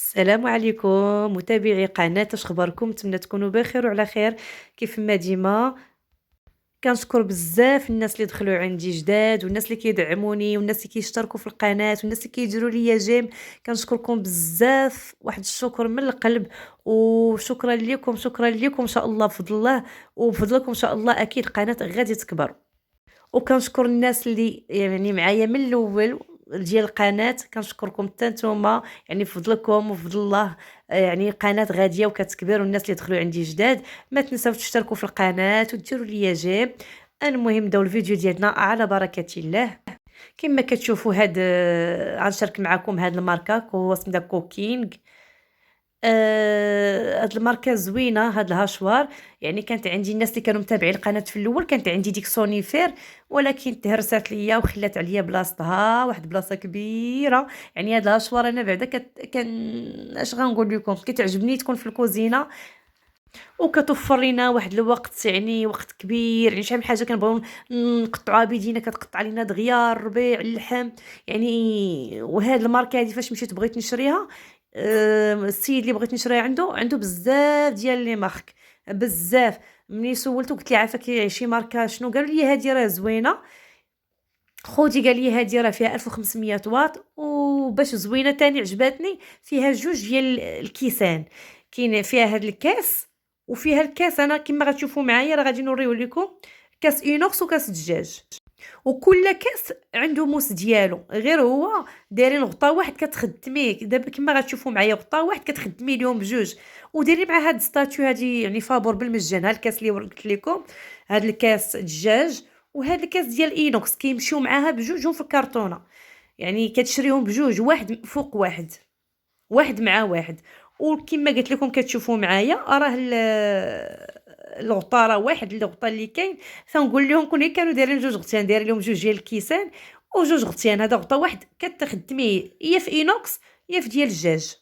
السلام عليكم متابعي قناة اش اخباركم؟ نتمنى تكونوا بخير وعلى خير. كيف ما ديما كنشكر بزاف الناس اللي دخلوا عندي جداد والناس اللي كيدعموني والناس اللي كيشتركوا في القناة والناس اللي كيديروا لي جيم. كنشكركم بزاف، واحد الشكر من القلب. وشكرا لكم، شكرا لكم ان شاء الله، بفضل الله وبفضلكم ان شاء الله اكيد القناة غادي تكبر. وكنشكر الناس اللي يعني معايا من الاول ديال القناه، كنشكركم حتى نتوما، يعني بفضلكم وبفضل الله. يعني قناه غاديه وكتكبر، والناس اللي دخلوا عندي جداد ما تنساوش تشتركوا في القناه وديروا لي جيم. المهم نبداو الفيديو ديالنا على بركه الله. كما كتشوفوا هاد غنشارك معكم هاد الماركه، هو سميتها كوكينغ. هاد الماركة زوينة، هاد الهاشوار. يعني كانت عندي الناس اللي كانوا متابعين القناة في الأول، كانت عندي ديك سونيفير، ولكن تهرست ليا وخلات عليا بلاصتها واحد البلاصة كبيرة. يعني هاد الهاشوار أنا بعدا كان اش غنقول لكم، كتعجبني تكون في الكوزينة وكتوفر لينا واحد الوقت، يعني وقت كبير. يعني شحال من حاجة كنبغيو نقطعوها بيدينا كتقطع لينا دغيا الربيع اللحم. يعني وهاد الماركة هادي فاش مشيت بغيت نشريها، السيد اللي بغيت نشريها عنده بزاف ديال لي مارك، بزاف. ملي سولته قلت ليه عافاك شي ماركة شنو، قالوا لي هادي راه زوينة. خوتي قال لي هادي راه فيها 1500 واط، وباش زوينة تاني عجباتني فيها جوج ديال الكيسان. كاين فيها هاد الكاس وفيها الكاس، انا كما غتشوفوا معايا راه غادي نوريه لكم. كاس اينوكس وكاس دجاج، وكل كاس عنده موس ديالو، غير هو دايرين غطا واحد كتخدميه دابا كما غتشوفوا معايا، غطا واحد كتخدمي ليهم بجوج. ودايرين مع هاد ستاتيو هادي يعني فابور بالمجان. هاد الكاس اللي قلت لكم، هاد الكاس دجاج وهاد الكاس ديال اينوكس كيمشيو معاها بجوج في الكرتونه. يعني كتشريهم بجوج، واحد فوق واحد، واحد مع واحد. وكما قلت لكم كتشوفوا معايا راه الغطا راه واحد، الغطا اللي كاين تنقول لهم كانوا دايرين جوج غطيان، داير لهم جوج ديال الكيسان وجوج غطيان. هذا غطا واحد كتخدميه يا في اينوكس يا في ديال الدجاج.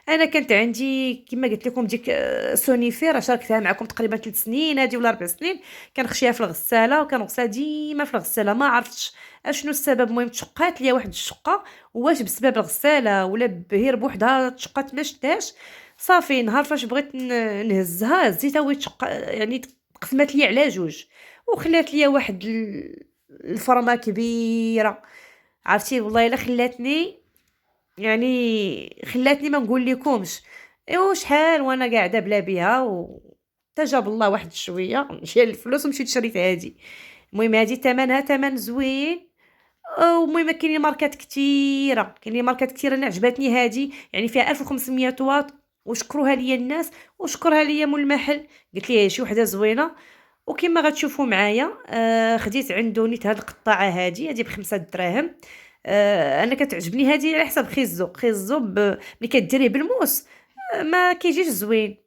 انا كانت عندي كما قلت لكم ديك سونيفير، شاركتها معكم تقريبا 3 سنين هذه ولا 4 سنين. كنخشيها في الغساله وكنغسلها ديما في الغساله، ما عرفتش اشنو السبب. المهم تشقات ليا واحد الشقه، واش بسبب الغساله ولا هي بوحدها تشقات ما شفتهاش. صافي نهار فاش بغيت نهزها هزيتها وهي يعني قسمات ليا على جوج، وخلات ليا واحد الفرمه كبيره. عرفتي والله الا خلاتني، يعني خلاتني ما نقول لكمش. ايوا شحال وانا قاعده بلا بها تجاب الله واحد شويه مشي الفلوس ومشيت شريت هادي. المهم هادي ثمنها ثمن زوين. المهم كاينين ماركات كثيره، كاينين ماركات كثيره. انا عجبتني هادي، يعني فيها 1500 واط. وشكروها ليا الناس وشكرها ليا مول المحل، قلت ليه شي وحده زوينه. وكما غتشوفوا معايا خديت عنده نيت هاد القطاعه هادي بخمسة دراهم. انا كتعجبني هادي على حساب خيزو ملي كديريه بالموس ما كيجيش زوين،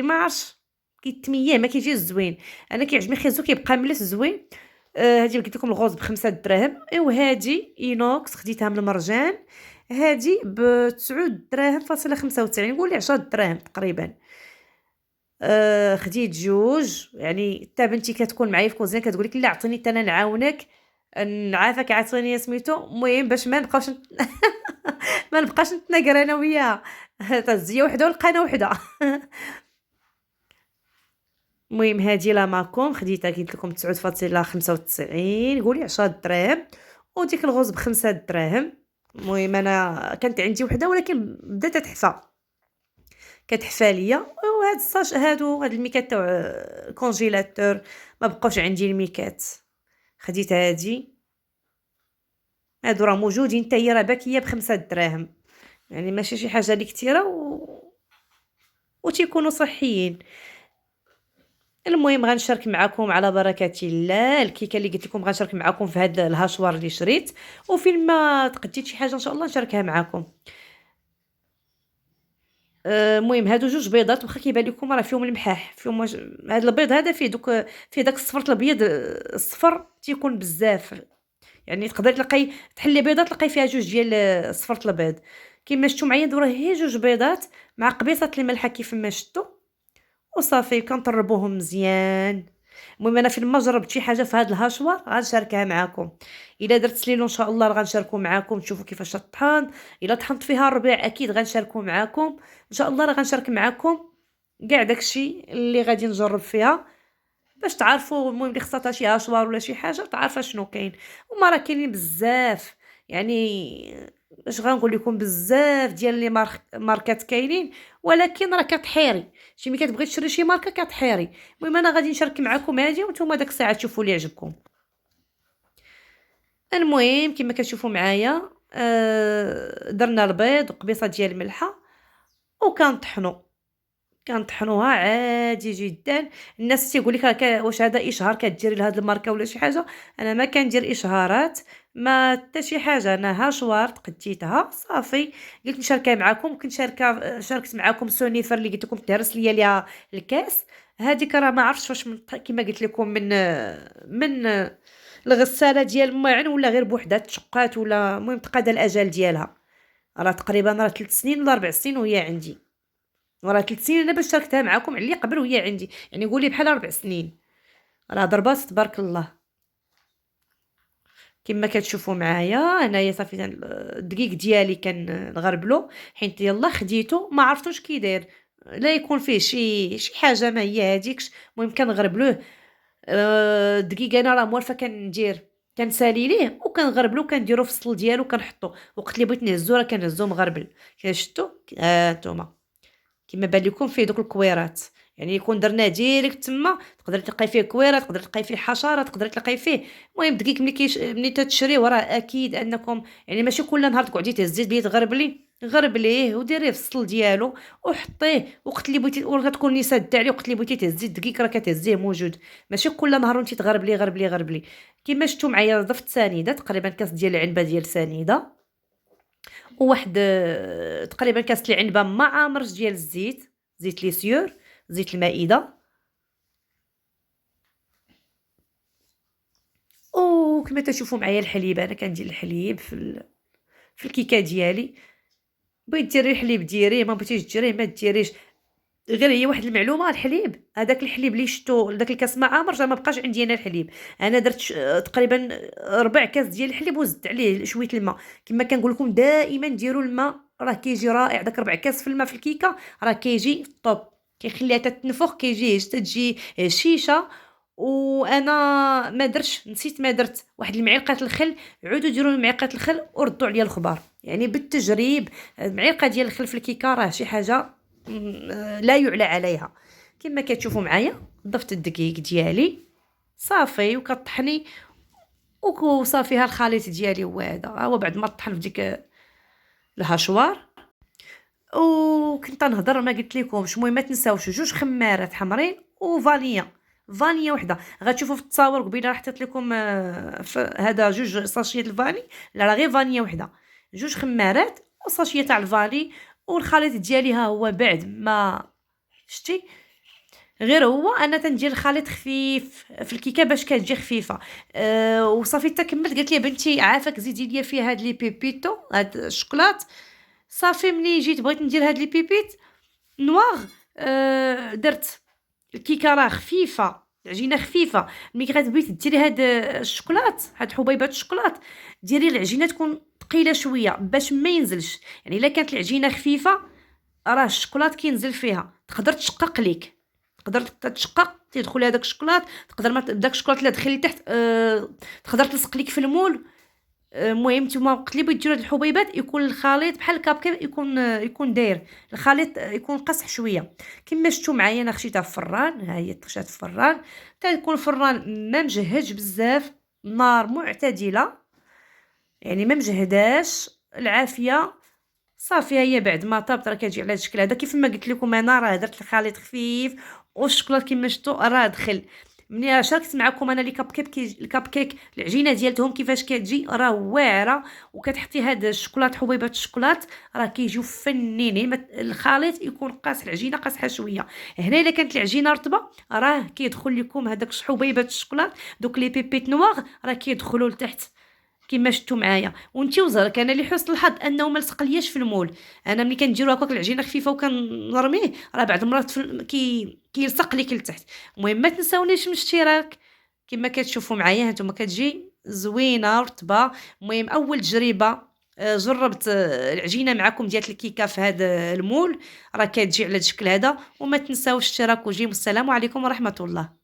ما عرفش كيتميه ما كيجيش زوين. انا كيعجبني خيزو كيبقى ملس زوين. هادي قلت لكم الغوز بخمسة دراهم. ايوا هادي اينوكس خديتها من المرجان، هادي بتسعود دراهم فاصلة 95، نقول 10 دراهم تقريبا. خديت جوج. يعني حتى بنتي كتكون معايا في الكوزينه كتقول لك لا عطيني حتى انا نعاونك، نعافاك عطيني سميتو. المهم باش ما نبقاوش ما نبقاش نتناقر انا وياها تزيه وحده والقناه وحده. المهم هادي لا ماكون خديتها قلت لكم 9.95، قولي 10 دراهم. وديك الغوز بخمسة دراهم. المهم انا كانت عندي وحده ولكن بدات تحفى، كتحفى ليا. وهاد هاد الميكات تاع كونجيلاتور ما بقاوش عندي الميكات. خديت هادي، هادو راه موجودين حتى هي راه باكيه بخمسة دراهم. يعني ماشي شي حاجه اللي كثيره وتيكونوا صحيين. المهم غنشارك معكم على بركه الله الكيكه اللي قلت لكم غنشارك معكم في هذا الهاشوار اللي شريت. وفين ما تقديت شي حاجه ان شاء الله نشاركها معكم. المهم هادو جوج بيضات، واخا كيبان لكم راه فيهم المحاح، فيهم هذا البيض هذا فيه داك الصفر الابيض. الصفر تيكون بزاف. يعني تقدري تحلي بيضه تلقاي فيها جوج ديال صفرة البيض. كيما شفتوا معايا نديرو هي جوج بيضات مع قبيصه الملحه كيف ما شفتوا. وصافي كنطربوهم مزيان. المهم انا فين ما جربت شي حاجه في هذا الهاشوار غنشاركها معكم. الا درت سليلو ان شاء الله راه غنشاركو معكم تشوفوا كيفاش طحان. الا طحنت فيها الربيع اكيد غنشاركو معكم ان شاء الله. راه غنشارك معكم كاع داكشي اللي غادي نجرب فيها باش تعرفوا. المهم اللي خصها شي هاشوار ولا شي حاجه تعرف شنو كاين. وما راه كاينين بزاف يعني، باش غنقول لكم بزاف ديال لي ماركات كاينين، ولكن راه كتحيري شي ملي كتبغي تشري شي ماركه كتحيري. المهم انا غادي نشارك معكم هادي وانتم داك الساعه تشوفوا اللي يعجبكم. المهم كما كتشوفوا معايا درنا البيض وقبيصه ديال الملحه كنطحنوها عادي جدا. الناس تيقول لك واش هذا اشهار كديري لهاد الماركه ولا شي حاجه. انا ما كندير اشهارات ما حتى شي حاجه، انا هاشوار تقديتها صافي قلت نشاركها معكم. كنت شاركت معكم سونيفر اللي قلت لكم تهرس ليا الكاس هذيك. راه ما عرفتش واش كما قلت لكم من الغساله ديال الماعن ولا غير بوحدها تشقات ولا المهم تقاد الاجل ديالها. راه تقريبا 3 سنين ولا 4 سنين وهي عندي. وراه 3 سنين انا باش شاركتها معكم على اللي قبل وهي عندي، يعني قولي بحال 4 سنين. راه ضربات تبارك الله. كما كتشوفوا معايا انايا صافي الدقيق ديالي كنغربلو حيت يلا خديته ما عرفتوش كي داير، لا يكون فيه شي حاجه ما هي هذيكش. المهم كنغربلوه الدقيق انا راه موالفه كندير كنسالي ليه وكنغربلو كنديرو في السل ديالو كنحطو. وقت اللي بغيت نهزو راه كنهزو مغربل. شفتوا نتوما كما بان لكم فيه دوك الكويرات، يعني يكون درناه ديريكت تما تقدر تلقاي فيه كويرات تقدر تلقاي فيه حشرات تقدر تلقاي فيه. المهم دقيق ملي تتشريوه راه اكيد انكم يعني ماشي كل نهار تقعدي تهزي بيه غربليه وديريه في السل ديالو وحطيه. وقت اللي بغيتي وغتكوني ساده عليه وقت اللي بغيتي تهزي الدقيق راه كتهزيه موجود. ماشي كل نهار وانت غربليه. كما شفتوا معايا ضفت سنيده تقريبا كاس ديال العنبه ديال سنيده وواحد تقريبا كاس العنبه مع مرش ديال زيت ليسيور زيت المائده. وكما تشوفوا معايا الحليب انا كندير الحليب في الكيكه ديالي. بغيتي ديري الحليب ديريه ما بغيتيش ديريه ما ديريش. غير هي واحد المعلومه الحليب هذاك الحليب اللي شفتو داك الكاس مع عامر ما بقاش عندي انا الحليب. انا درت تقريبا ربع كاس ديال الحليب وزدت عليه شويه الماء. كما كنقول لكم دائما ديروا الماء راه كيجي رائع. داك ربع كاس في الماء في الكيكه راه كيجي طوب كيخليها تتنفخ كيجي تجي شيشه. وانا ما درتش نسيت ما درت واحد المعلقه الخل. عودوا ديروا معلقه الخل وردوا عليا الخبار يعني بالتجريب. معلقه ديال الخل في الكيكه راه شي حاجه لا يعلى عليها. كما كتشوفوا معايا ضفت الدقيق ديالي صافي وكطحني وصافي ها الخليط ديالي هو هذا. هو بعد ما طحن في ديك الهاشوار وكنت نهضر ما قلت لكمش. المهم ما تنساوش 2 خمارات حمرين فانيا وحده. غتشوفوا في التصاور قبيله راه حطيت لكم هذا 2 ساشيات الفاني. لا راه غير فانيا وحده 2 خمارات وساشيه تاع الفاني. والخليط ديالي ها هو بعد ما شتي غير هو انا تندير الخليط خفيف في الكيكه باش كتجي خفيفه. وصافي حتى كملت قالت لي بنتي عافاك زيدي ليا فيها هاد لي بيبيتو هاد الشوكولات. صافي ملي جيت بغيت ندير هاد لي بيبيت نواغ درت الكيكه راه خفيفه العجينه خفيفه. ملي كتبغي ديري هاد الشوكولات هاد حبيبات الشوكولات ديري العجينه تكون ثقيله شويه باش ما ينزلش. يعني الا كانت العجينه خفيفه راه الشوكولات كينزل فيها تقدر تشقق ليك تقدر تشقق تدخل هذاك الشوكولات. تقدر ما داك الشوكولات اللي دخل لتحت تقدر تلصق ليك في المول. المهم نتوما وقت اللي بغيتو ديروا هاد الحبيبات يكون الخليط بحال الكابكيك يكون داير الخليط يكون قصح شويه. كما شفتوا معايا انا خشيتها في الفران. ها هي طشات في الفران تكون الفران ما مجهدش بزاف نار معتدله يعني ما مجهداش العافيه. صافي هي بعد ما طابت راه كتجي على الشكل هذا كيف ما قلت لكم. انا راه درت الخليط خفيف والشوكولات كما شفتوا راه دخل. ملي شاركت معكم انا الكب كيك العجينه ديالتهم كيفاش كتجي راه واعره. وكتحطي هاد الشوكولات حبيبات الشوكولات راه كيجيو فنينين. الخليط يكون قاصح العجينه قاصحه شويه. هنا الا كانت العجينه رطبه راه كيدخل لكم هذاك حبيبات الشوكولات دوك لي بيبيت نواغ راه كيدخلوا لتحت كيما شفتوا معايا. وانتي وزهرك، انا لحسن الحظ انه ما لصقلياش في المول. انا ملي كنديرو هكاك العجينه خفيفه وكنرميه، راه بعض المرات كيلصق ليك لتحت. المهم ما تنساونيش من الاشتراك. كما كتشوفوا معايا هانتوما كتجي زوينه رطبه. المهم اول تجربه جربت العجينه معكم ديال الكيكه في هذا المول، راه كتجي على هذا الشكل هذا. وما تنساوش الاشتراك وجيم. والسلام عليكم ورحمه الله.